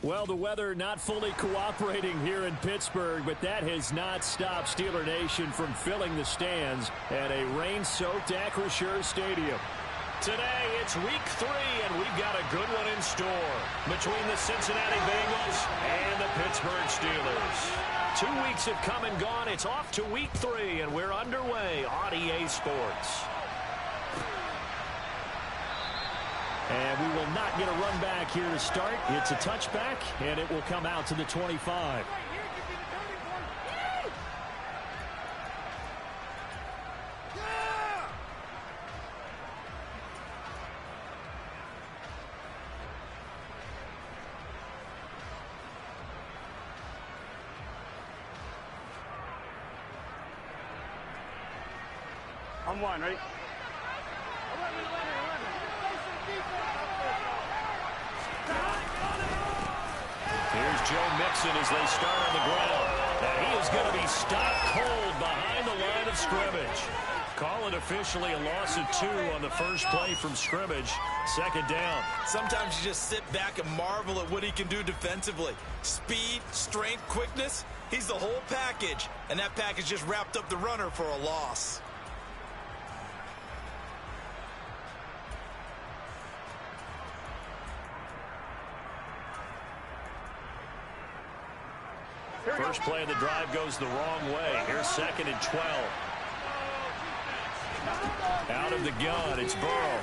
Well, the weather not fully cooperating here in Pittsburgh, but that has not stopped Steeler Nation from filling the stands at a rain-soaked Acrisure Stadium. Today, it's week 3, and we've got a good one in store between the Cincinnati Bengals and the Pittsburgh Steelers. 2 weeks have come and gone. It's off to week 3, and we're underway on EA Sports. And we will not get a run back here to start. It's a touchback, and it will come out to the 25. On one, right? Here's Joe Mixon as they start on the ground. And he is going to be stopped cold behind the line of scrimmage. Call it officially a loss of 2 on the first play from scrimmage. Second down. Sometimes you just sit back and marvel at what he can do defensively. Speed, strength, quickness. He's the whole package. And that package just wrapped up the runner for a loss. First play of the drive goes the wrong way. Here's 2nd and 12. Out of the gun, it's Burrow.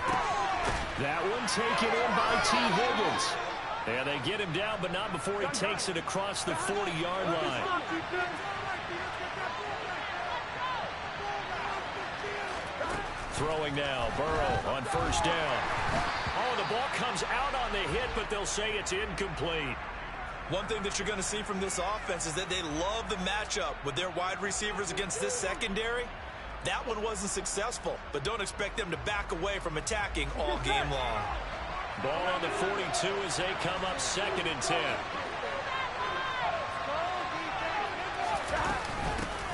That one taken in by T. Higgins. And they get him down, but not before he takes it across the 40-yard line. Throwing now, Burrow on first down. Oh, the ball comes out on the hit, but they'll say it's incomplete. One thing that you're going to see from this offense is that they love the matchup with their wide receivers against this secondary. That one wasn't successful, but don't expect them to back away from attacking all game long. Ball on the 42 as they come up 2nd and 10.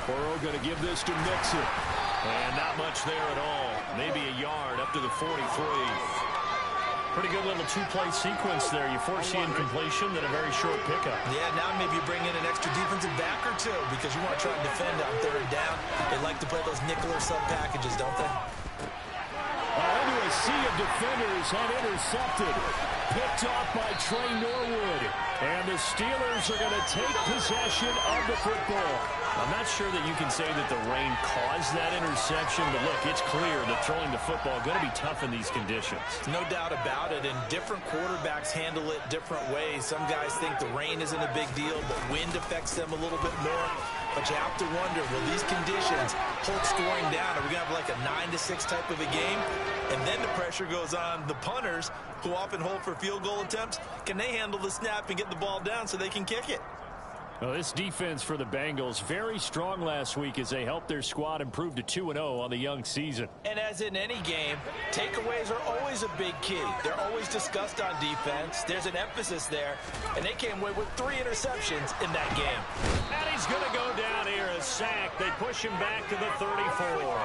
Burrow going to give this to Mixon. And not much there at all. Maybe a yard up to the 43. Pretty good little 2-play sequence there. You foresee incompletion, then a very short pickup. Yeah, now maybe you bring in an extra defensive back or 2 because you want to try and defend on 3rd down. They like to play those nickel or sub packages, don't they? Into a sea of defenders and intercepted. Picked off by Trey Norwood. And the Steelers are going to take possession of the football. I'm not sure that you can say that the rain caused that interception, but look, it's clear that throwing the football is going to be tough in these conditions. No doubt about it, and different quarterbacks handle it different ways. Some guys think the rain isn't a big deal, but wind affects them a little bit more. But you have to wonder, will these conditions hold scoring down? Are we going to have like a 9-6 type of a game? And then the pressure goes on the punters, who often hold for field goal attempts. Can they handle the snap and get the ball down so they can kick it? Well, this defense for the Bengals, very strong last week as they helped their squad improve to 2-0 on the young season. And as in any game, takeaways are always a big key. They're always discussed on defense. There's an emphasis there, and they came away with 3 interceptions in that game. And he's going to go down here, a sack. They push him back to the 34.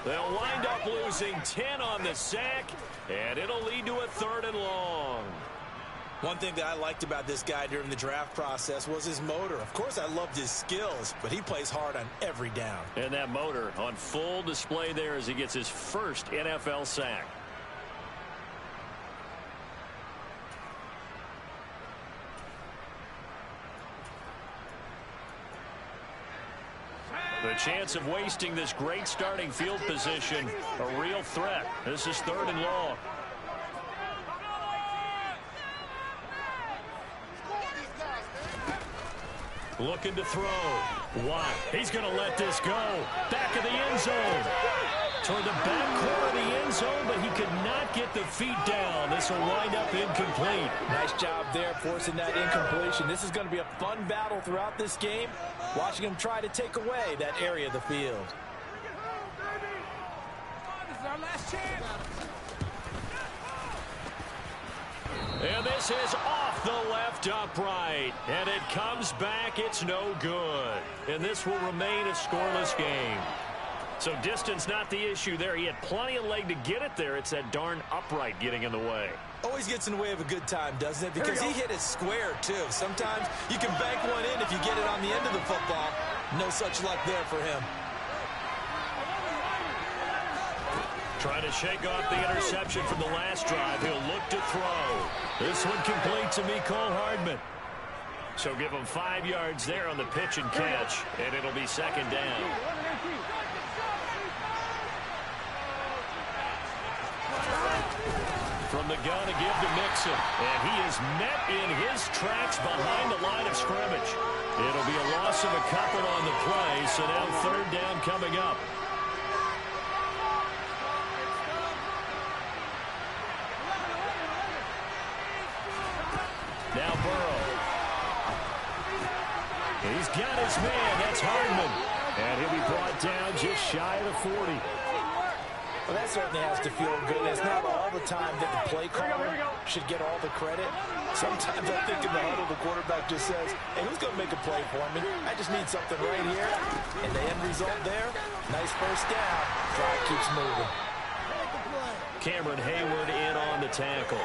They'll wind up losing 10 on the sack, and it'll lead to a 3rd and long. One thing that I liked about this guy during the draft process was his motor. Of course, I loved his skills, but he plays hard on every down. And that motor on full display there as he gets his first NFL sack. The chance of wasting this great starting field position, a real threat. This is 3rd and long. Looking to throw. Watt. He's going to let this go. Back of the end zone. Toward the back corner of the end zone, but he could not get the feet down. This will wind up incomplete. Nice job there forcing that incompletion. This is going to be a fun battle throughout this game. Watching him try to take away that area of the field. This is our last chance. And this is off the left upright. And it comes back. It's no good. And this will remain a scoreless game. So distance not the issue there. He had plenty of leg to get it there. It's that darn upright getting in the way. Always gets in the way of a good time, doesn't it? Because he hit it square, too. Sometimes you can bank one in if you get it on the end of the football. No such luck there for him. Trying to shake off the interception from the last drive. He'll look to throw. This one complete to Mecole Hardman. So give him 5 yards there on the pitch and catch, and it'll be second down. From the gun, a give to Mixon. And he is met in his tracks behind the line of scrimmage. It'll be a loss of a couple on the play, so now third down coming up. Now Burrow. He's got his man. That's Hardman. And he'll be brought down just shy of the 40. Well, that certainly has to feel good. It's not all the time that the play caller should get all the credit. Sometimes I think in the huddle, the quarterback just says, hey, who's going to make a play for me? I just need something right here. And the end result there, nice first down. Drive keeps moving. Cameron Hayward in on the tackle.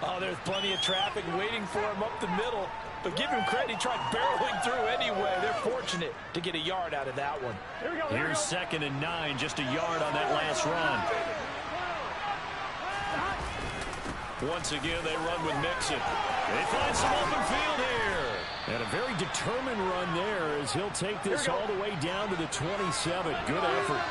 Oh, there's plenty of traffic waiting for him up the middle. But give him credit, he tried barreling through anyway. They're fortunate to get a yard out of that one. Here's 2nd and 9, just a yard on that last run. Once again, they run with Mixon. They find some open field here. And a very determined run there as he'll take this all the way down to the 27. Good effort.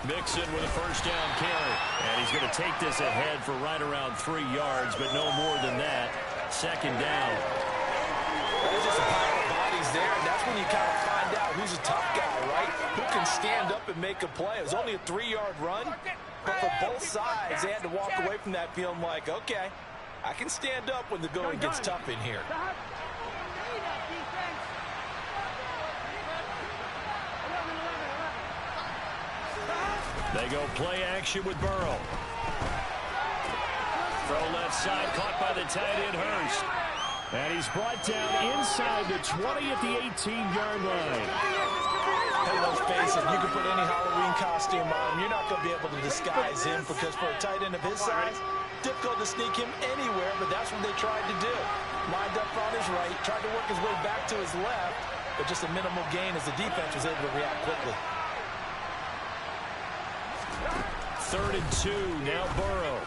Mixon with a first down carry. And he's going to take this ahead for right around 3 yards, but no more than that. Second down. There's just a pile of bodies there, and that's when you kind of find out who's a tough guy, right? Who can stand up and make a play. It was only a 3-yard run, but for both sides, they had to walk away from that feeling like, okay, I can stand up when the going gets tough in here. They go play action with Burrow. Throw left side, caught by the tight end Hurst. And he's brought down inside the 20 at the 18-yard line. Hey, let's face it, you can put any Halloween costume on him. You're not going to be able to disguise him because for a tight end of his size, difficult to sneak him anywhere, but that's what they tried to do. Lined up on his right, tried to work his way back to his left, but just a minimal gain as the defense was able to react quickly. 3rd and 2, now Burrow.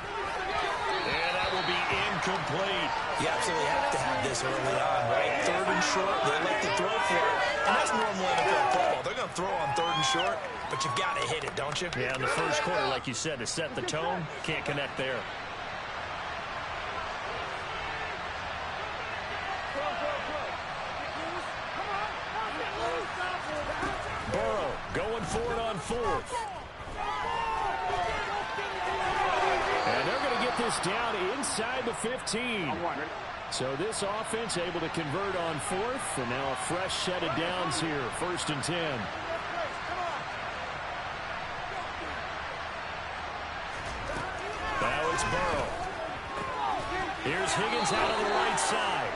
And that will be incomplete. You absolutely have to have this early on, right? 3rd and short, they like to throw for it. And that's normal NFL football. They're going to throw on 3rd and short, but you've got to hit it, don't you? Yeah, in the first quarter, like you said, to set the tone, can't connect there. Burrow going for it on 4th. And they're going to get this down inside the 15. So this offense able to convert on 4th, and now a fresh set of downs here, 1st and 10. Now it's Burrow. Here's Higgins out on the right side.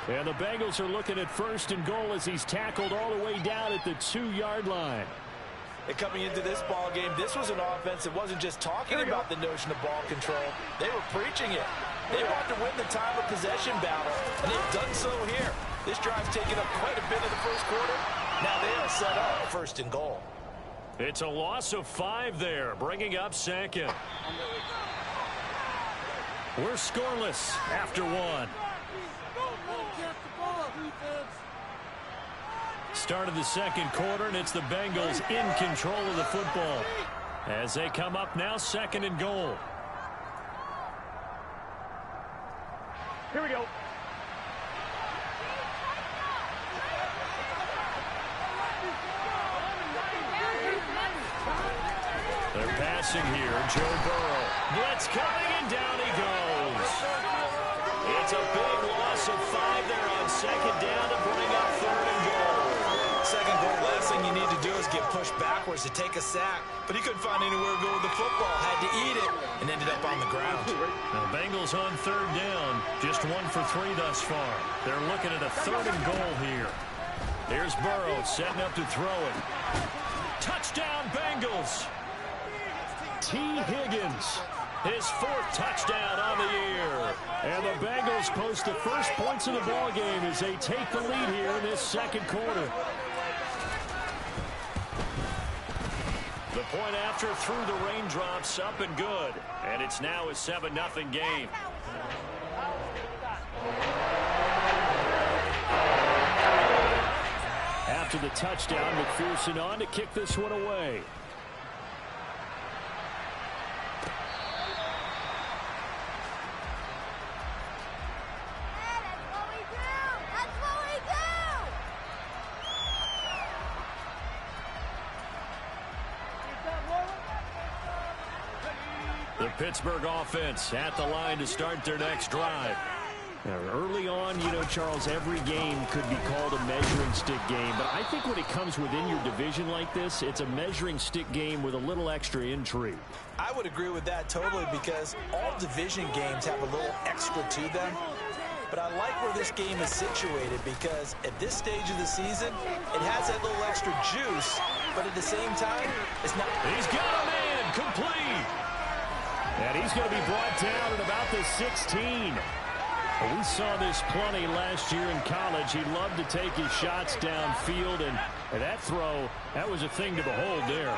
And the Bengals are looking at 1st and goal as he's tackled all the way down at the 2-yard line. And coming into this ball game, this was an offense that wasn't just talking about the notion of ball control. They were preaching it. They wanted to win the time of possession battle, and they've done so here. This drive's taken up quite a bit of the first quarter. Now they are set up 1st and goal. It's a loss of 5 there, bringing up 2nd. We're scoreless after 1. Start of the 2nd quarter, and it's the Bengals in control of the football as they come up now 2nd and goal. Here we go. They're passing here. Joe Burrow. Blitz coming, and down he goes. It's a big loss of 5 there on 2nd down to bring up 3rd and goal. 2nd goal, last thing you need to do is get pushed backwards to take a sack, but he couldn't find anywhere to go with the football. Had to eat it and ended up on the ground. Now, Bengals on third down. Just 1 for 3 thus far. They're looking at a 3rd and goal here. Here's Burrow setting up to throw it. Touchdown, Bengals. T. Higgins, his 4th touchdown on the year. And the Bengals post the first points of the ball game as they take the lead here in this second quarter. The point after through the raindrops, up and good. And it's now a 7-0 game. After the touchdown, McPherson on to kick this one away. The Pittsburgh offense at the line to start their next drive. Now, early on, Charles, every game could be called a measuring stick game. But I think when it comes within your division like this, it's a measuring stick game with a little extra intrigue. I would agree with that totally because all division games have a little extra to them. But I like where this game is situated because at this stage of the season, it has that little extra juice. But at the same time, it's not. He's got a man complete. And he's going to be brought down at about the 16. We saw this plenty last year in college. He loved to take his shots downfield, and that throw, that was a thing to behold there.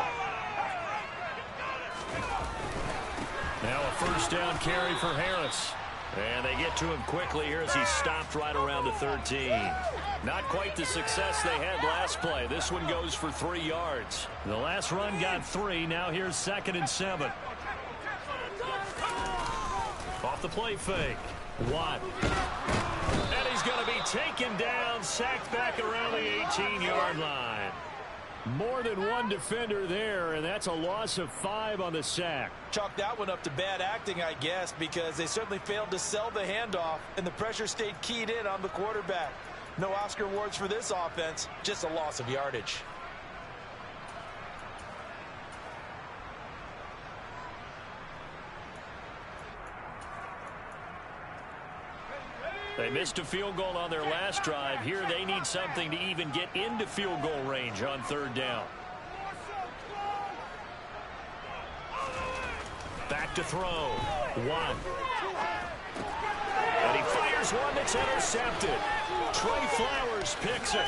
Now a first down carry for Harris. And they get to him quickly here as he stopped right around the 13. Not quite the success they had last play. This one goes for 3 yards. The last run got 3. Now here's 2nd and 7. Off the play fake. Watt. And he's going to be taken down, sacked back around the 18-yard line. More than one defender there, and that's a loss of 5 on the sack. Chalk that one up to bad acting, I guess, because they certainly failed to sell the handoff, and the pressure stayed keyed in on the quarterback. No Oscar awards for this offense, just a loss of yardage. They missed a field goal on their last drive. Here they need something to even get into field goal range on 3rd down. Back to throw. One. And he fires one that's intercepted. Trey Flowers picks it.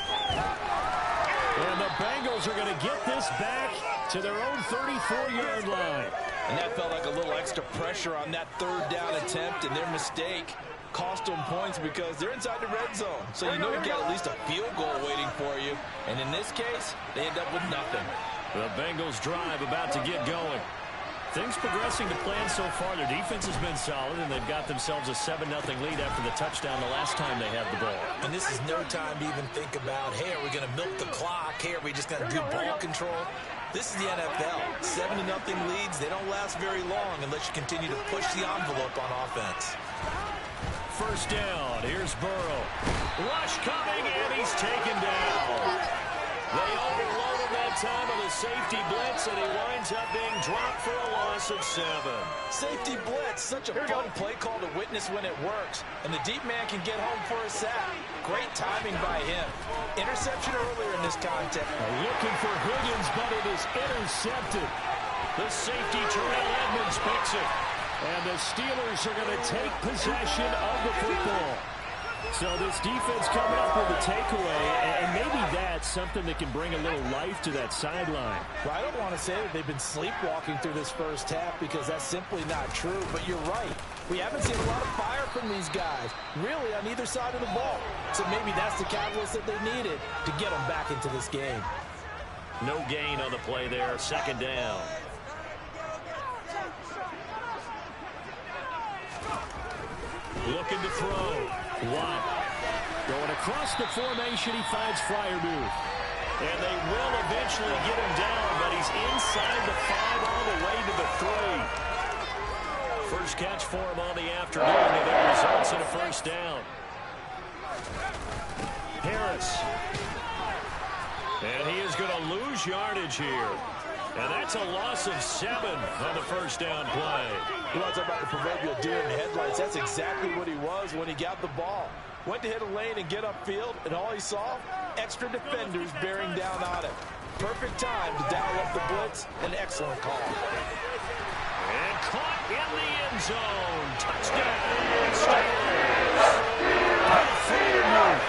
And the Bengals are going to get this back to their own 34-yard line. And that felt like a little extra pressure on that 3rd down attempt, and their mistake cost them points because they're inside the red zone. So you know you got at least a field goal waiting for you. And in this case, they end up with nothing. The Bengals drive about to get going. Things progressing to plan so far. Their defense has been solid, and they've got themselves a 7-0 lead after the touchdown the last time they had the ball. And this is no time to even think about, hey, are we going to milk the clock? Hey, are we just going to do ball control? This is the NFL. 7-0 leads, they don't last very long unless you continue to push the envelope on offense. First down. Here's Burrow. Rush coming, and he's taken down. They overload him that time of the safety blitz, and he winds up being dropped for a loss of 7. Safety blitz, such a fun play call to witness when it works. And the deep man can get home for a sack. Great timing by him. Interception earlier in this contest. Looking for Higgins, but it is intercepted. The safety, Terrell Edmonds, picks it. And the Steelers are going to take possession of the football. So this defense coming up with a takeaway, and maybe that's something that can bring a little life to that sideline. Well, I don't want to say that they've been sleepwalking through this first half because that's simply not true, but you're right. We haven't seen a lot of fire from these guys, really, on either side of the ball. So maybe that's the catalyst that they needed to get them back into this game. No gain on the play there, 2nd down. Looking to throw. Watt. Going across the formation, he finds Freiermuth. And they will eventually get him down, but he's inside the 5 all the way to the 3. First catch for him on the afternoon, and it results in a first down. Harris. And he is going to lose yardage here. And that's a loss of 7 on the first down play. You want to talk about the proverbial deer in the headlights? That's exactly what he was when he got the ball. Went to hit a lane and get upfield, and all he saw, extra defenders bearing down on him. Perfect time to dial up the blitz. An excellent call. And caught in the end zone. Touchdown, Steelers.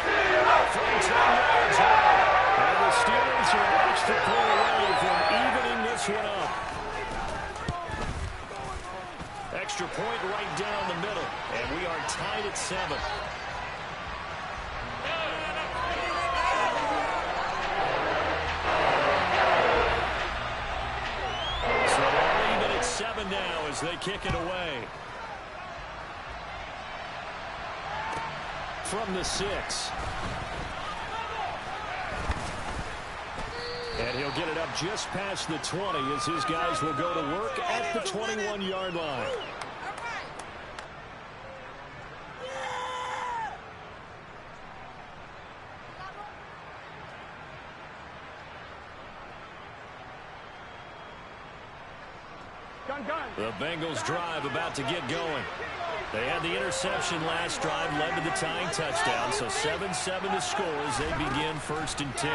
From 10 yards out. And the Steelers are an extra point away from evening this one up. Extra point right down the middle. And we are tied at 7. So they're even at 7 now as they kick it away. From the 6. And he'll get it up just past the 20 as his guys will go to work at the 21-yard line. The Bengals drive about to get going. They had the interception last drive, led to the tying touchdown, so 7-7 to score as they begin 1st and 10.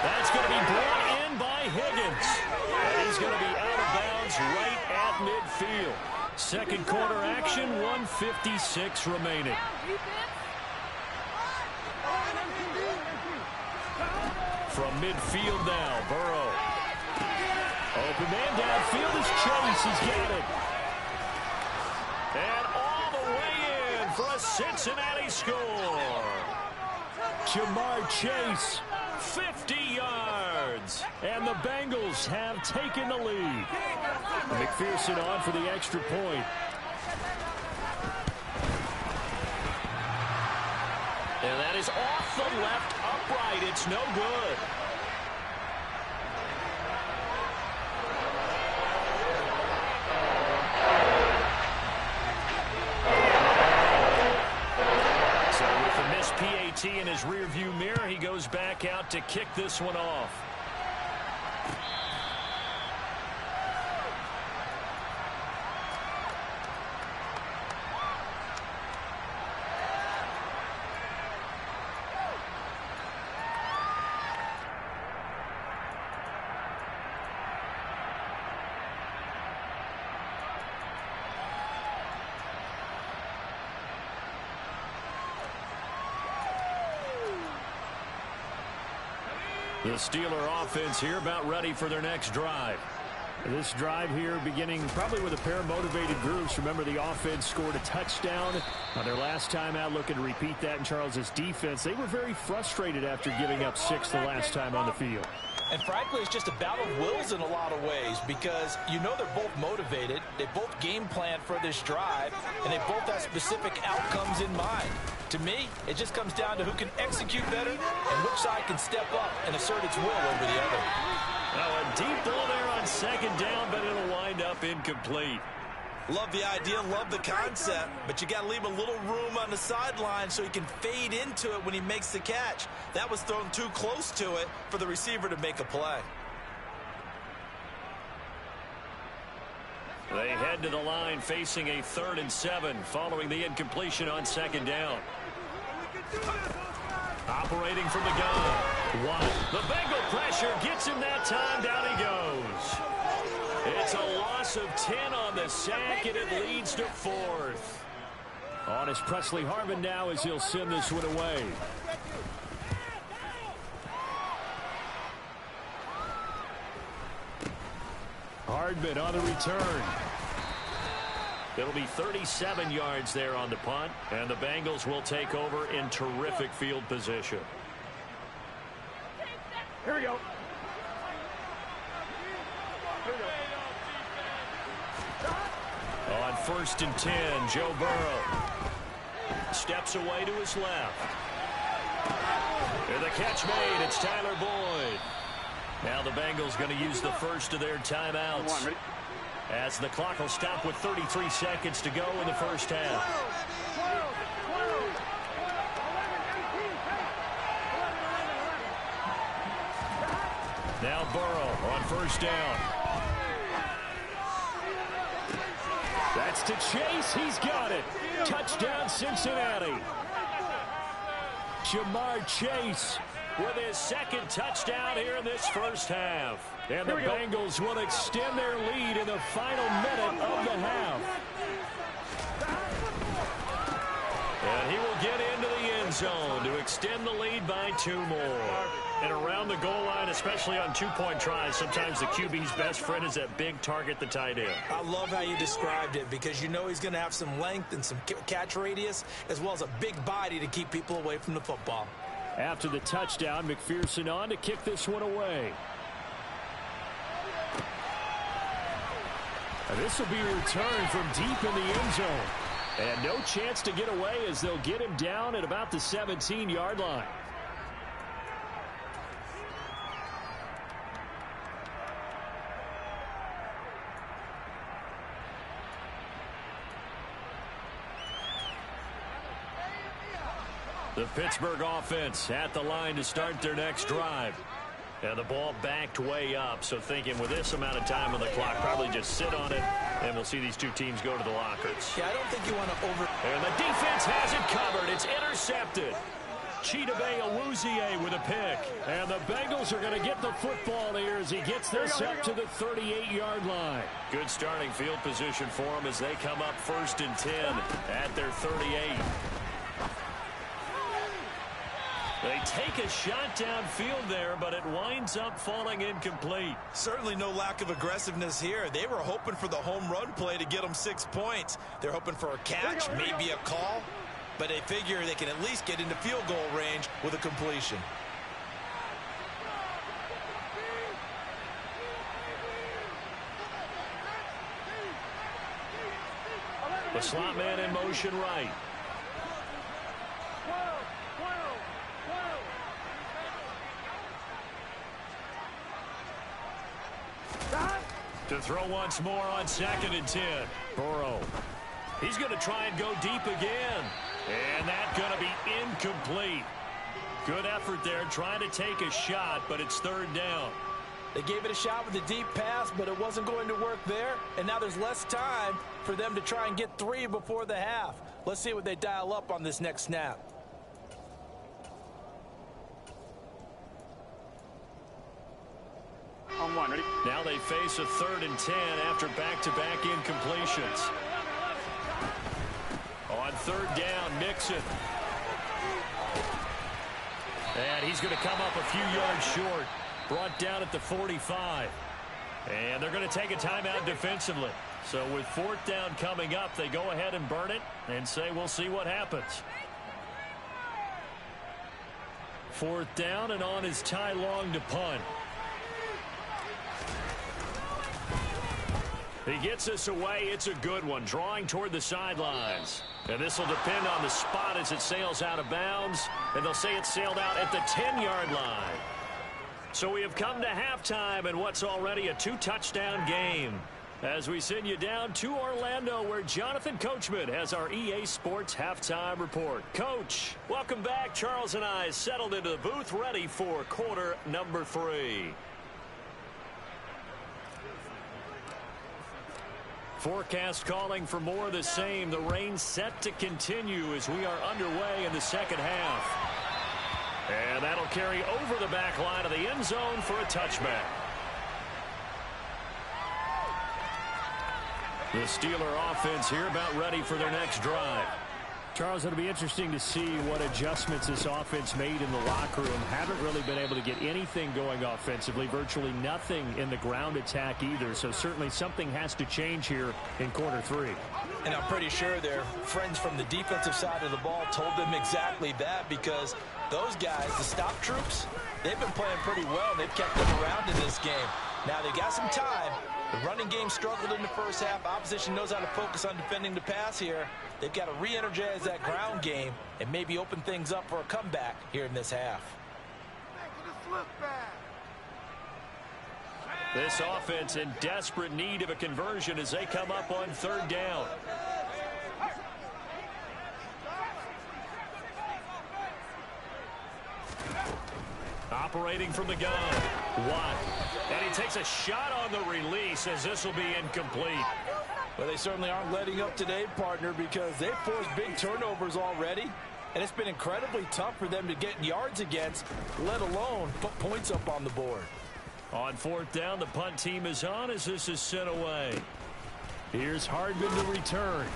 That's going to be brought in by Higgins. And he's going to be out of bounds right at midfield. Second quarter action, 1:56 remaining. From midfield now, Burrow. Open man downfield is Chase. He's got it. And all the way in for a Cincinnati score. Jamar Chase, 50 yards. And the Bengals have taken the lead. McPherson on for the extra point. And that is off the left upright. It's no good. PAT in his rearview mirror. He goes back out to kick this one off. The Steeler offense here about ready for their next drive. This drive here beginning probably with a pair of motivated groups. Remember, the offense scored a touchdown on their last time out. Looking to repeat that in Charles's defense. They were very frustrated after giving up 6 the last time on the field. And frankly, it's just a battle of wills in a lot of ways because you know they're both motivated. They both game plan for this drive, and they both have specific outcomes in mind. To me, it just comes down to who can execute better and which side can step up and assert its will over the other. Well, a deep ball there on second down, but it'll wind up incomplete. Love the idea, love the concept, but you got to leave a little room on the sideline so he can fade into it when he makes the catch. That was thrown too close to it for the receiver to make a play. They head to the line facing a 3rd and 7 following the incompletion on second down. Operating from the gun. The Bengal pressure gets him that time. Down he goes. It's a loss of 10 on the sack, and it leads to 4th. On is Presley Harvin now as he'll send this one away. Hardman on the return. It'll be 37 yards there on the punt, and the Bengals will take over in terrific field position. Here we go. On 1st and 10, Joe Burrow steps away to his left. And the catch made. It's Tyler Boyd. Now the Bengals going to use the first of their timeouts as the clock will stop with 33 seconds to go in the first half. Now Burrow on first down. That's to Chase. He's got it. Touchdown, Cincinnati. Jamar Chase with his second touchdown here in this first half. And the Bengals will extend their lead in the final minute of the half. And he will get into the end zone to extend the lead by 2 more. And around the goal line, especially on two-point tries, sometimes the QB's best friend is that big target, the tight end. I love how you described it because you know he's going to have some length and some catch radius as well as a big body to keep people away from the football. After the touchdown, McPherson on to kick this one away. And this will be returned from deep in the end zone. And no chance to get away as they'll get him down at about the 17-yard line. The Pittsburgh offense at the line to start their next drive. And the ball backed way up, so thinking with this amount of time on the clock, probably just sit on it, and we'll see these two teams go to the lockers. Yeah, I don't think you want to over... And the defense has it covered. It's intercepted. Chidobe Awuzie with a pick. And the Bengals are going to get the football here as he gets this up to the 38-yard line. Good starting field position for them as they come up 1st and 10 at their 38. They take a shot downfield there, but it winds up falling incomplete. Certainly no lack of aggressiveness here. They were hoping for the home run play to get them 6 points. They're hoping for a catch, maybe a call, but they figure they can at least get into field goal range with a completion. The slot man in motion right. To throw once more on 2nd and 10. Burrow. He's going to try and go deep again. And that's going to be incomplete. Good effort there trying to take a shot, but it's 3rd down. They gave it a shot with a deep pass, but it wasn't going to work there. And now there's less time for them to try and get 3 before the half. Let's see what they dial up on this next snap. Now they face a 3rd and 10 after back-to-back incompletions. On 3rd down, Mixon. And he's going to come up a few yards short. Brought down at the 45. And they're going to take a timeout defensively. So with 4th down coming up, they go ahead and burn it and say we'll see what happens. 4th down, and on is Ty Long to punt. He gets this away. It's a good one. Drawing toward the sidelines. And this will depend on the spot as it sails out of bounds. And they'll say it sailed out at the 10-yard line. So we have come to halftime in what's already a 2-touchdown game. As we send you down to Orlando, where Jonathan Coachman has our EA Sports Halftime Report. Coach, welcome back. Charles and I settled into the booth ready for quarter number 3. Forecast calling for more of the same. The rain set to continue as we are underway in the second half. And that'll carry over the back line of the end zone for a touchback. The Steeler offense here about ready for their next drive. Charles, it'll be interesting to see what adjustments this offense made in the locker room. Haven't really been able to get anything going offensively. Virtually nothing in the ground attack either. So certainly something has to change here in quarter 3. And I'm pretty sure their friends from the defensive side of the ball told them exactly that, because those guys, the stop troops, they've been playing pretty well. They've kept them around in this game. Now they've got some time. The running game struggled in the first half. Opposition knows how to focus on defending the pass here. They've got to re-energize that ground game and maybe open things up for a comeback here in this half. This offense in desperate need of a conversion as they come up on 3rd down. Operating from the gun. Watt. And he takes a shot on the release as this will be incomplete. Well, they certainly aren't letting up today, partner, because they've forced big turnovers already. And it's been incredibly tough for them to get yards against, let alone put points up on the board. On fourth down, the punt team is on as this is sent away. Here's Hardman to return.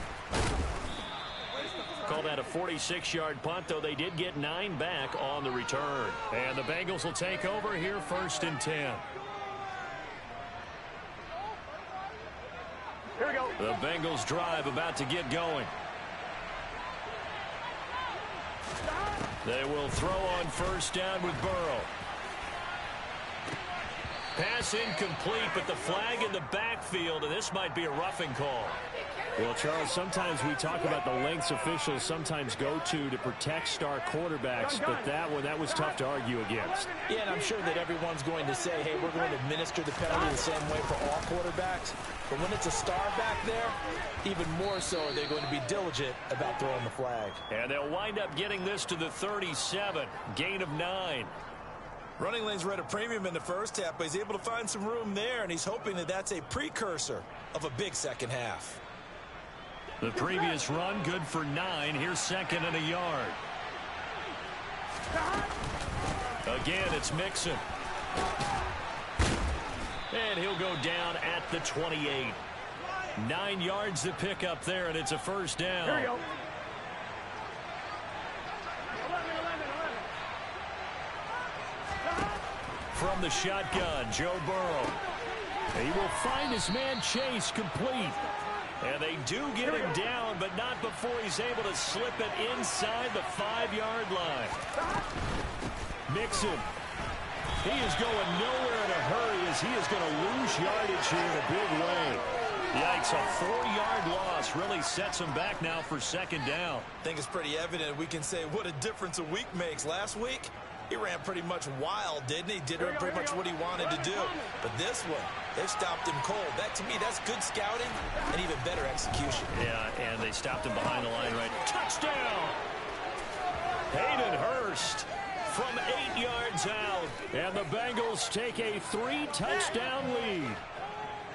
Call that a 46-yard punt, though they did get 9 back on the return. And the Bengals will take over here 1st and 10. Here we go. The Bengals drive about to get going. They will throw on 1st down with Burrow. Pass incomplete, but the flag in the backfield, and this might be a roughing call. Well, Charles, sometimes we talk about the lengths officials sometimes go to protect star quarterbacks, but that was tough to argue against. Yeah, and I'm sure that everyone's going to say, hey, we're going to administer the penalty the same way for all quarterbacks. But when it's a star back there, even more so are they going to be diligent about throwing the flag. And they'll wind up getting this to the 37, gain of 9. Running lanes were at a premium in the first half, but he's able to find some room there, and he's hoping that that's a precursor of a big second half. The previous run, good for 9. Here's 2nd and a yard. Again, it's Mixon. And he'll go down at the 28. 9 yards to pick up there, and it's a 1st down. Here we go. From the shotgun, Joe Burrow. He will find his man Chase complete. And they do get him down, but not before he's able to slip it inside the 5-yard line. Mixon. He is going nowhere in a hurry as he is going to lose yardage here in a big way. Yikes, a 4-yard loss really sets him back now for 2nd down. I think it's pretty evident. We can say what a difference a week makes. Last week, he ran pretty much wild, didn't he? Did pretty much what he wanted to do. But this one, they've stopped him cold. That, to me, that's good scouting and even better execution. Yeah, and they stopped him behind the line right. Touchdown! Hayden Hurst from 8 yards out. And the Bengals take a 3-touchdown lead.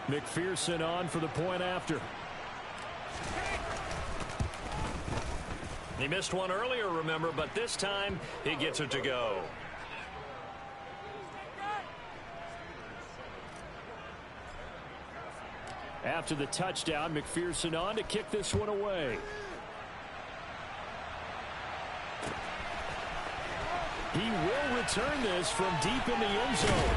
McPherson on for the point after. He missed one earlier, remember, but this time he gets it to go. After the touchdown, McPherson on to kick this one away. He will return this from deep in the end zone.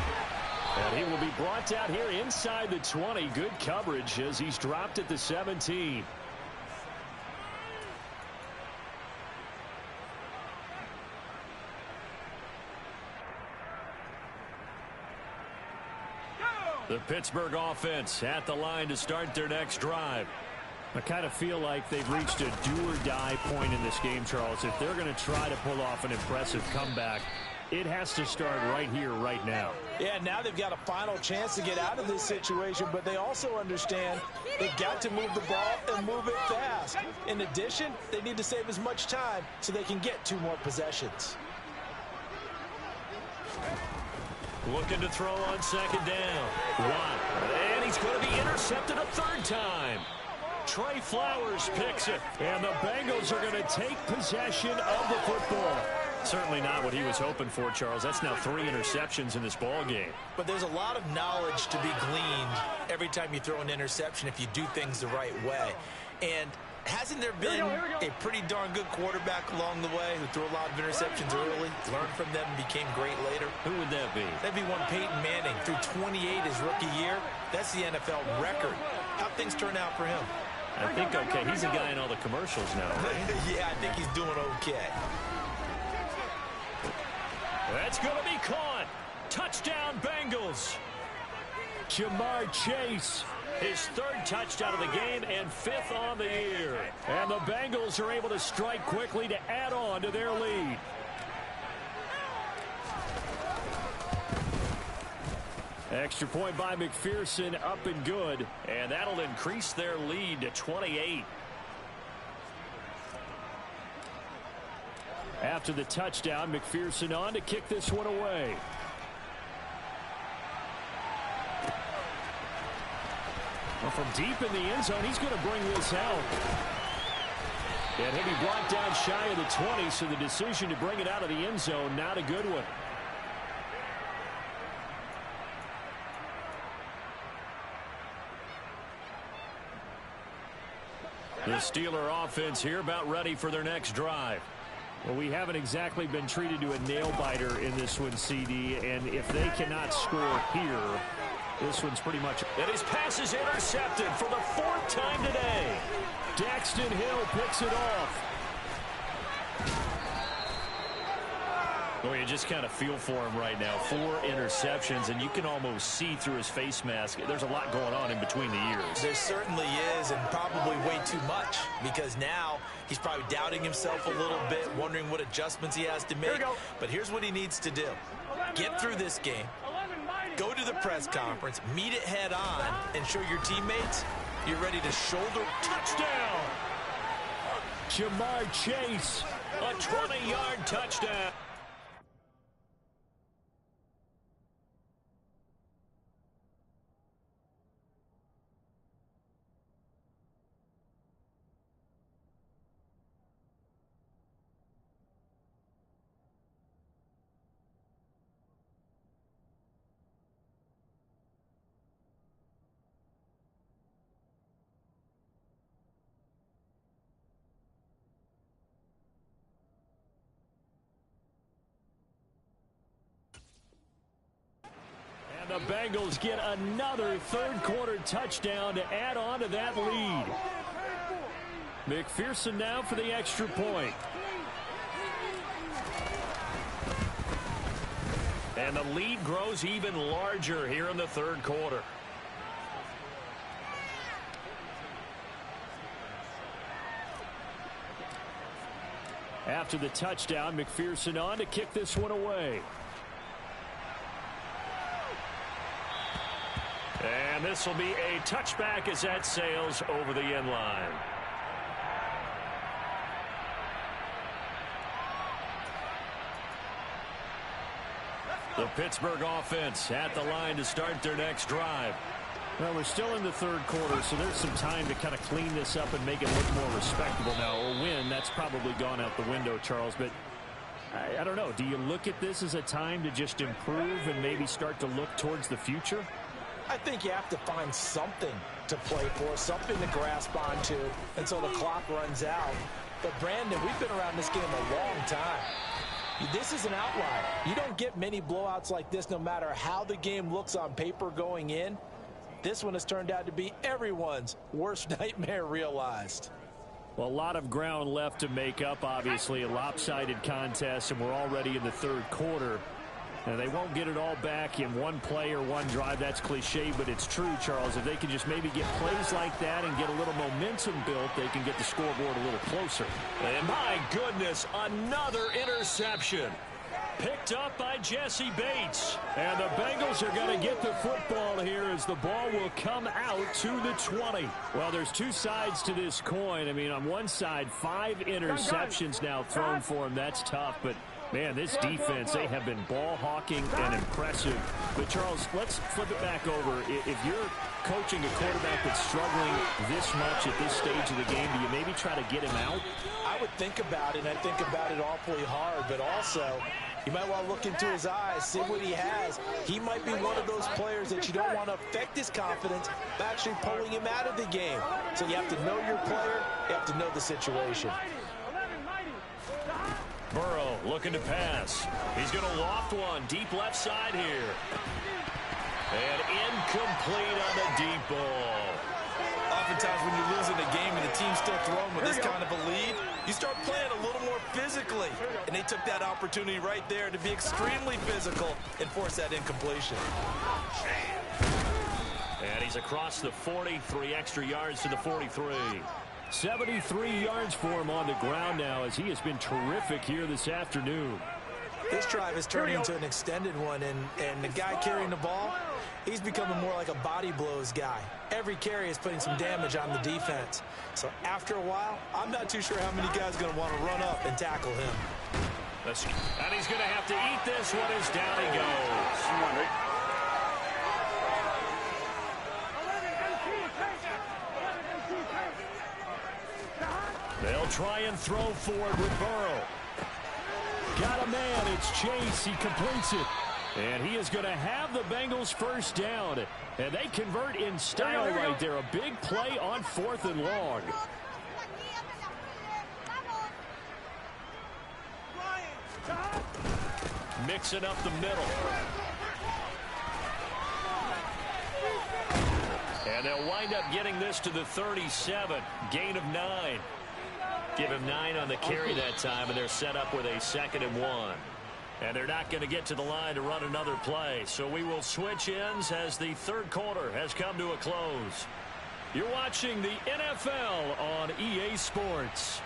And he will be brought out here inside the 20. Good coverage as he's dropped at the 17. The Pittsburgh offense at the line to start their next drive. I kind of feel like they've reached a do-or-die point in this game, Charles. If they're going to try to pull off an impressive comeback, it has to start right here, right now. Yeah, now they've got a final chance to get out of this situation, but they also understand they've got to move the ball and move it fast. In addition, they need to save as much time so they can get 2 more possessions. Looking to throw on 2nd down. Watt. And he's going to be intercepted a 3rd time. Trey Flowers picks it. And the Bengals are going to take possession of the football. Certainly not what he was hoping for, Charles. That's now 3 interceptions in this ball game. But there's a lot of knowledge to be gleaned every time you throw an interception if you do things the right way. And hasn't there been a pretty darn good quarterback along the way who threw a lot of interceptions early, learned from them, and became great later? Who would that be? That'd be one Peyton Manning. Threw 28 his rookie year. That's the NFL record. How'd things turn out for him? I think okay. He's a guy in all the commercials now, right? Yeah, I think he's doing okay. That's going to be caught. Touchdown, Bengals. Jamar Chase, his 3rd touchdown of the game and 5th on the year. And the Bengals are able to strike quickly to add on to their lead. Extra point by McPherson, up and good. And that'll increase their lead to 28. After the touchdown, McPherson on to kick this one away. From deep in the end zone, he's going to bring this out. And he'll be brought down shy of the 20, so the decision to bring it out of the end zone, not a good one. The Steeler offense here about ready for their next drive. Well, we haven't exactly been treated to a nail-biter in this one, CD, and if they cannot score here, this one's pretty much... And his pass is intercepted for the fourth time today. Daxton Hill picks it off. Well, you just kind of feel for him right now. 4 interceptions, and you can almost see through his face mask. There's a lot going on in between the ears. There certainly is, and probably way too much, because now he's probably doubting himself a little bit, wondering what adjustments he has to make. But here's what he needs to do. Get through this game. Go to the press conference, meet it head on, and show your teammates you're ready to shoulder. Touchdown! Jamar Chase, a 20-yard touchdown. The Bengals get another third-quarter touchdown to add on to that lead. McPherson now for the extra point. And the lead grows even larger here in the third quarter. After the touchdown, McPherson on to kick this one away. And this will be a touchback as that sails over the end line. The Pittsburgh offense at the line to start their next drive. Well, we're still in the third quarter, so there's some time to kind of clean this up and make it look more respectable now. A win, that's probably gone out the window, Charles, but I don't know. Do you look at this as a time to just improve and maybe start to look towards the future? I think you have to find something to play for, something to grasp onto until the clock runs out. But, Brandon, we've been around this game a long time. This is an outlier. You don't get many blowouts like this no matter how the game looks on paper going in. This one has turned out to be everyone's worst nightmare realized. Well, a lot of ground left to make up, obviously. A lopsided contest, and we're already in the third quarter. And they won't get it all back in one play or one drive. That's cliche, but it's true, Charles. If they can just maybe get plays like that and get a little momentum built, they can get the scoreboard a little closer. And my goodness, another interception. Picked up by Jesse Bates. And the Bengals are going to get the football here as the ball will come out to the 20. Well, there's two sides to this coin. I mean, on one side, 5 interceptions now thrown for him. That's tough, but man, this defense, they have been ball hawking and impressive. But, Charles, let's flip it back over. If you're coaching a quarterback that's struggling this much at this stage of the game, do you maybe try to get him out? I would think about it, and I think about it awfully hard. But also, you might want to look into his eyes, see what he has. He might be one of those players that you don't want to affect his confidence by actually pulling him out of the game. So you have to know your player. You have to know the situation. Burrow looking to pass. He's going to loft one deep left side here. And incomplete on the deep ball. Oftentimes when you're losing a game and the team's still throwing with this kind of a lead, you start playing a little more physically. And they took that opportunity right there to be extremely physical and force that incompletion. And he's across the 40, 3 extra yards to the 43. 73 yards for him on the ground now as he has been terrific here this afternoon. This drive is turning into an extended one, and the guy carrying the ball, he's becoming more like a body blows guy. Every carry is putting some damage on the defense. So after a while, I'm not too sure how many guys are going to want to run up and tackle him. And he's going to have to eat this one as down he goes. They'll try and throw for it with Burrow. Got a man. It's Chase. He completes it. And he is going to have the Bengals first down. And they convert in style right there. A big play on 4th and long. Mixing up the middle. And they'll wind up getting this to the 37. Gain of 9. Give him 9 on the carry that time, and they're set up with a 2nd and 1. And they're not going to get to the line to run another play. So we will switch ends as the 3rd quarter has come to a close. You're watching the NFL on EA Sports.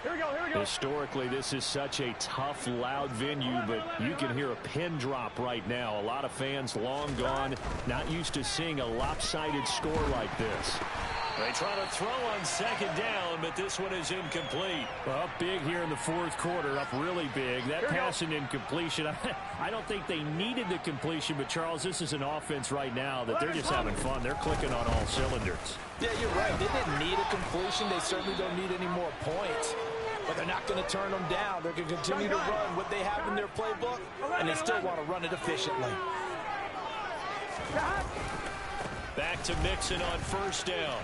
Here we go, here we go. Historically, this is such a tough, loud venue, but you can hear a pin drop right now. A lot of fans long gone, not used to seeing a lopsided score like this. They try to throw on 2nd down, but this one is incomplete. Up big here in the 4th quarter, up really big. That pass and incompletion, I don't think they needed the completion, but Charles, this is an offense right now that they're just having fun. They're clicking on all cylinders. Yeah, you're right. They didn't need a completion. They certainly don't need any more points. But they're not going to turn them down. They're going to continue to run what they have in their playbook, and they still want to run it efficiently. Back to Mixon on 1st down.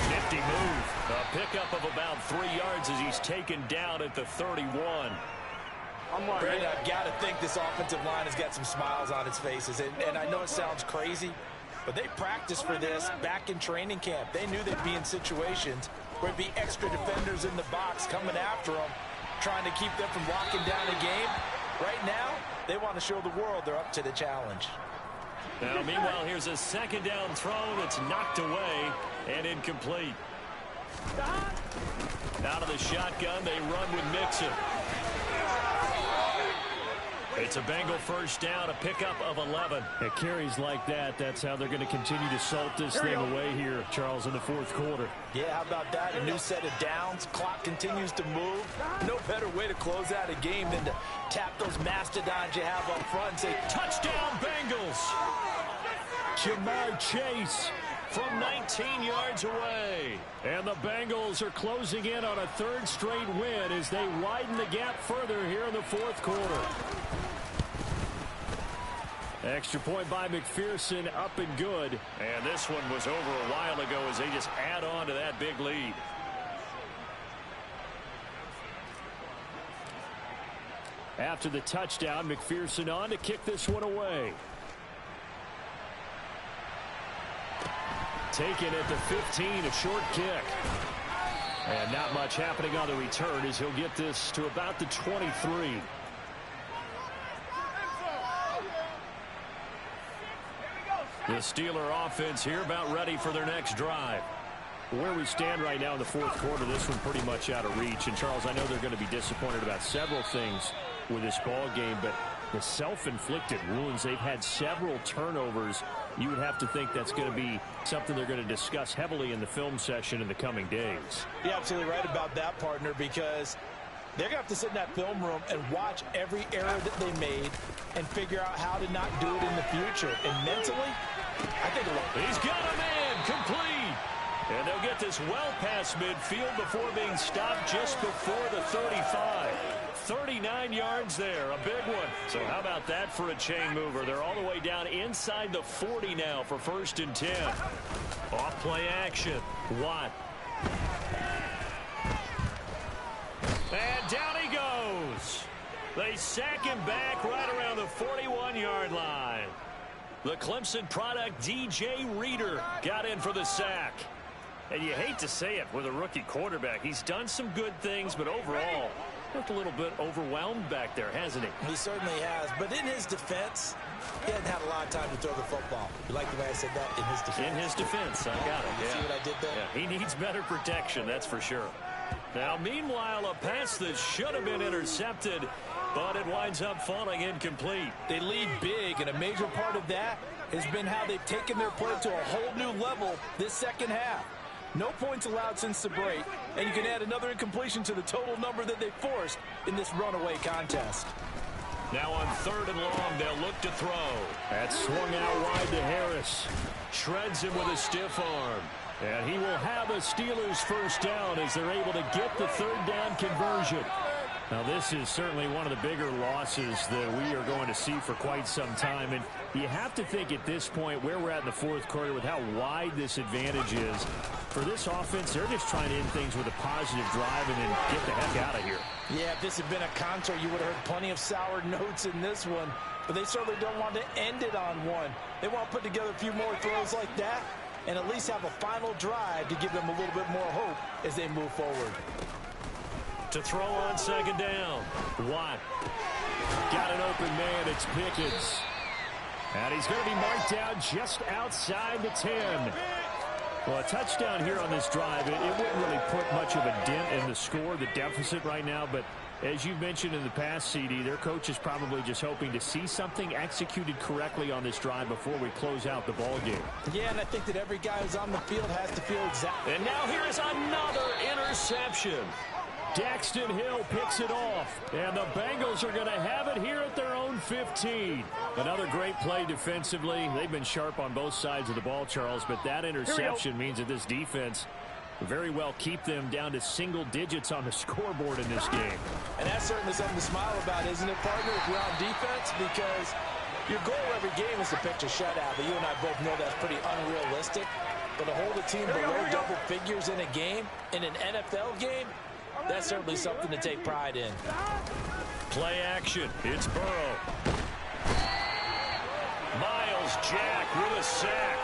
Nifty move. A pickup of about 3 yards as he's taken down at the 31. Brandon, I've got to think this offensive line has got some smiles on its faces. And I know it sounds crazy, but they practiced for this back in training camp. They knew they'd be in situations where there'd be extra defenders in the box coming after them, trying to keep them from locking down a game. Right now, they want to show the world they're up to the challenge. Now, meanwhile, here's a 2nd down throw that's knocked away and incomplete. Out of the shotgun, they run with Mixon. It's a Bengal 1st down, a pickup of 11. It carries like that. That's how they're going to continue to salt this thing away here, Charles, in the 4th quarter. Yeah, how about that? A new set of downs. Clock continues to move. No better way to close out a game than to tap those mastodons you have up front and say, touchdown, Bengals! Jamar Chase from 19 yards away. And the Bengals are closing in on a 3rd straight win as they widen the gap further here in the 4th quarter. Extra point by McPherson, up and good. And this one was over a while ago as they just add on to that big lead. After the touchdown, McPherson on to kick this one away. Taken at the 15, a short kick. And not much happening on the return as he'll get this to about the 23. The Steeler offense here about ready for their next drive. Where we stand right now in the 4th quarter, this one pretty much out of reach. And, Charles, I know they're going to be disappointed about several things with this ball game, but the self-inflicted wounds, they've had several turnovers. You would have to think that's going to be something they're going to discuss heavily in the film session in the coming days. You're absolutely right about that, partner, because they're going to have to sit in that film room and watch every error that they made and figure out how to not do it in the future. And mentally, I think he's got a man complete. And they'll get this well past midfield before being stopped just before the 35. 39 yards there, a big one. So how about that for a chain mover? They're all the way down inside the 40 now for 1st and 10. Off play action. Watt. And down he goes. They sack him back right around the 41-yard line. The Clemson product, DJ Reader, got in for the sack. And you hate to say it with a rookie quarterback. He's done some good things, but overall, looked a little bit overwhelmed back there, hasn't he? He certainly has. But in his defense, he hasn't had a lot of time to throw the football. You like the way I said that? In his defense. In his defense, I got it. You see what I did there? Yeah, he needs better protection, that's for sure. Now, meanwhile, a pass that should have been intercepted, but it winds up falling incomplete. They lead big, and a major part of that has been how they've taken their play to a whole new level this second half. No points allowed since the break, and you can add another incompletion to the total number that they forced in this runaway contest. Now on 3rd and long, they'll look to throw. That's swung out wide to Harris. Shreds him with a stiff arm. And he will have a Steelers first down as they're able to get the 3rd down conversion. Now, this is certainly one of the bigger losses that we are going to see for quite some time. And you have to think at this point where we're at in the 4th quarter with how wide this advantage is. For this offense, they're just trying to end things with a positive drive and then get the heck out of here. Yeah, if this had been a concert, you would have heard plenty of sour notes in this one. But they certainly don't want to end it on one. They want to put together a few more throws like that and at least have a final drive to give them a little bit more hope as they move forward. To throw on 2nd down. Watt. Got an open man. It's Pickens. And he's going to be marked down just outside the 10. Well, a touchdown here on this drive, it wouldn't really put much of a dent in the score, the deficit right now. But as you've mentioned in the past, CD, their coach is probably just hoping to see something executed correctly on this drive before we close out the ball game. Yeah, and I think that every guy who's on the field has to feel exactly. And now here's another interception. Daxton Hill picks it off, and the Bengals are going to have it here at their own 15. Another great play defensively. They've been sharp on both sides of the ball, Charles, but that interception means that this defense very well keep them down to single digits on the scoreboard in this game. And that's certainly something to smile about, isn't it, partner, if you're on defense? Because your goal every game is to pitch a shutout, but you and I both know that's pretty unrealistic. But to hold a team below double figures in a game, in an NFL game, that's certainly something to take pride in. Play action. It's Burrow. Miles Jack with a sack.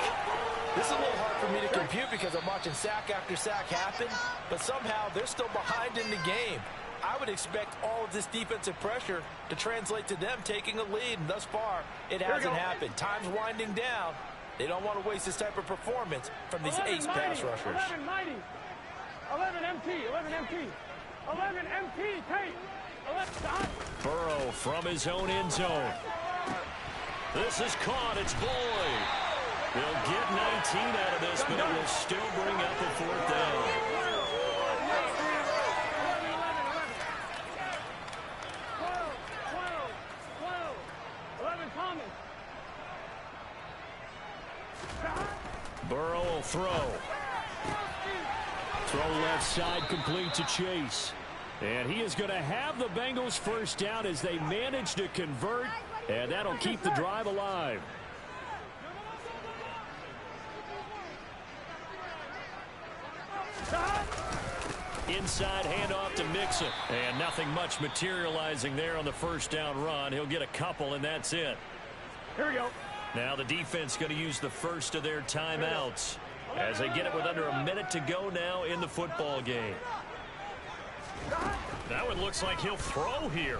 This is a little hard for me to compute because I'm watching sack after sack happen, but somehow they're still behind in the game. I would expect all of this defensive pressure to translate to them taking a lead, and thus far, it hasn't happened. Time's winding down. They don't want to waste this type of performance from these ace pass rushers. 11 MT, 11 MT, 11 MT, take, 11 stop. Burrow from his own end zone. This is caught. It's Boyd. They'll get 19 out of this, but it will still bring up a 4th down. 11 Thomas. Burrow will throw. Throw left side, complete to Chase. And he is going to have the Bengals first down as they manage to convert, and that'll keep the drive alive. Inside handoff to Mixon. And nothing much materializing there on the first down run. He'll get a couple, and that's it. Here we go. Now the defense going to use the first of their timeouts as they get it with under a minute to go now in the football game. That one looks like he'll throw here.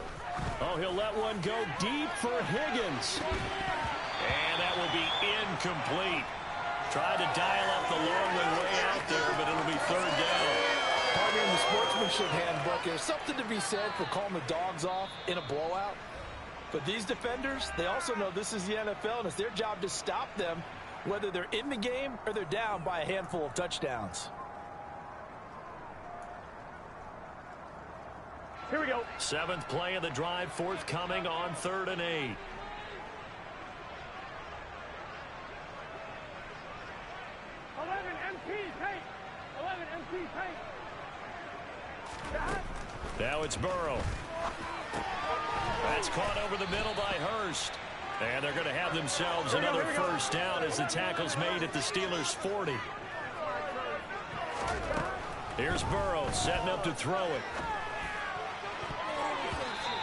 Oh, he'll let one go deep for Higgins. And that will be incomplete. Tried to dial up the long way out there, but it'll be 3rd down. Partner, in the sportsmanship handbook, there's something to be said for calling the dogs off in a blowout. But these defenders, they also know this is the NFL, and it's their job to stop them, whether they're in the game or they're down by a handful of touchdowns. Here we go. 7th play of the drive, forthcoming on 3rd and 8. Now it's Burrow. That's caught over the middle by Hurst. And they're going to have themselves another first down as the tackle's made at the Steelers' 40. Here's Burrow setting up to throw it.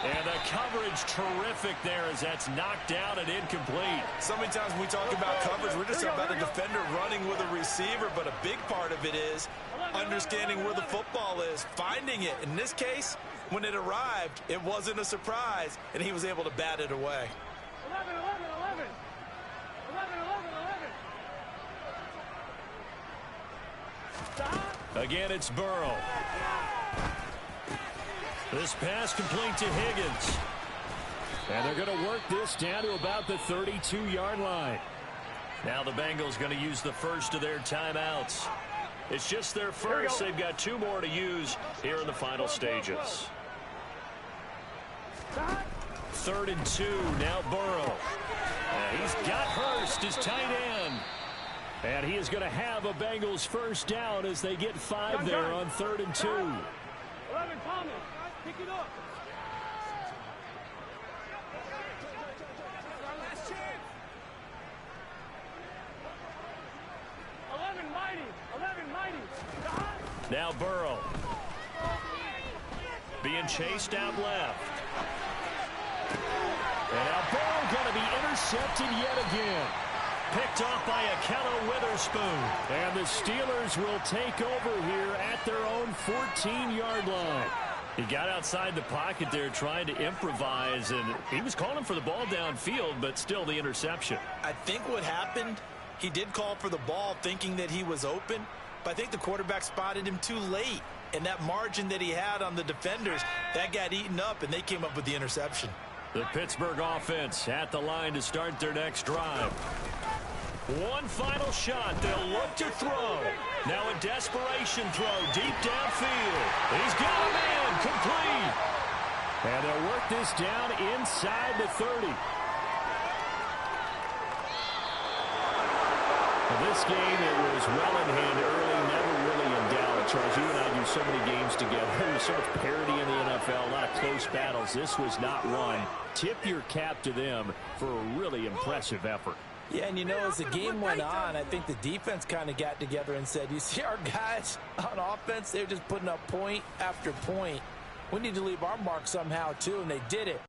And the coverage terrific there as that's knocked down and incomplete. So many times when we talk about coverage, we're just talking about a defender running with a receiver, but a big part of it is understanding where the football is, finding it. In this case, when it arrived, it wasn't a surprise, and he was able to bat it away. 11, 11, 11. 11, 11, 11. Stop. Again, it's Burrow. This pass complete to Higgins. And they're going to work this down to about the 32-yard line. Now the Bengals going to use the first of their timeouts. It's just their first. They've got 2 more to use here in the final stages. 3rd and 2. Now Burrow. He's got Hurst, his tight end. And he is going to have a Bengals first down as they get 5 there on 3rd and 2. 11, Thomas. Pick it up. Last chance. 11, mighty. Now Burrow. Being chased out left. And now Burrow going to be intercepted yet again. Picked off by Akello Witherspoon. And the Steelers will take over here at their own 14-yard line. He got outside the pocket there trying to improvise, and he was calling for the ball downfield, but still the interception. I think what happened, he did call for the ball thinking that he was open, but I think the quarterback spotted him too late. And that margin that he had on the defenders, that got eaten up, and they came up with the interception. The Pittsburgh offense at the line to start their next drive. One final shot. They'll look to throw. Now a desperation throw deep downfield. He's got a man complete. And they'll work this down inside the 30. This game, it was well in hand early, never really in doubt. Charles, you and I do so many games together. There's so much parity in the NFL, a lot of close battles. This was not one. Tip your cap to them for a really impressive effort. Yeah, and you know, as the game went on, I think the defense kind of got together and said, you see our guys on offense, they're just putting up point after point. We need to leave our mark somehow, too, and they did it.